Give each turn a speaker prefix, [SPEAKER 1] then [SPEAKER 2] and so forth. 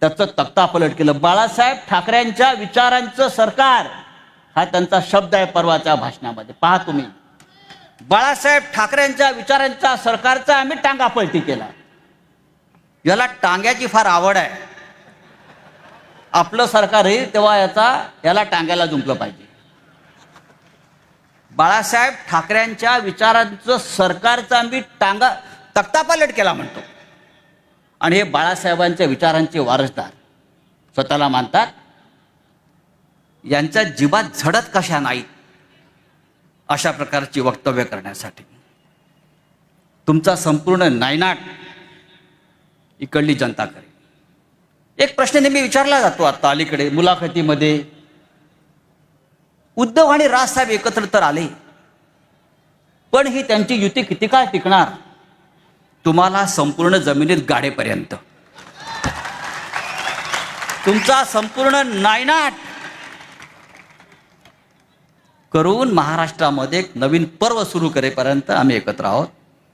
[SPEAKER 1] त्याचं तख्तापलट केलं. बाळासाहेब ठाकरेंच्या विचारांचं सरकार हा त्यांचा शब्द आहे परवाच्या भाषणामध्ये. पहा तुम्ही, बाळासाहेब ठाकरेंच्या विचारांच्या सरकारचा आम्ही टांगापलटी केला. याला टांग्याची फार आवड आहे. आपलं सरकार येईल तेव्हा याला टांग्याला जुंपलं पाहिजे. बाळासाहेब ठाकरेंच्या विचारांचं सरकारचा आम्ही तख्तापलट केला म्हणतो. आणि हे बाळासाहेबांच्या विचारांचे वारसदार स्वतःला मानतात. यांच्या जीवात झडत कशा नाहीत अशा प्रकारची वक्तव्य करण्यासाठी तुमचा संपूर्ण नायनाट इकडली जनता करेल. एक प्रश्न नेहमी विचारला जातो आता अलीकडे मुलाखतीमध्ये, उद्धव आणि राजसाहेब एकत्र तर आले, पण ही त्यांची युती किती काळ टिकणार? तुम्हाला संपूर्ण जमिनीत गाडेपर्यंत तुमचा संपूर्ण नायनाट करून महाराष्ट्रामध्ये एक नवीन पर्व सुरू करेपर्यंत आम्ही एकत्र आहोत.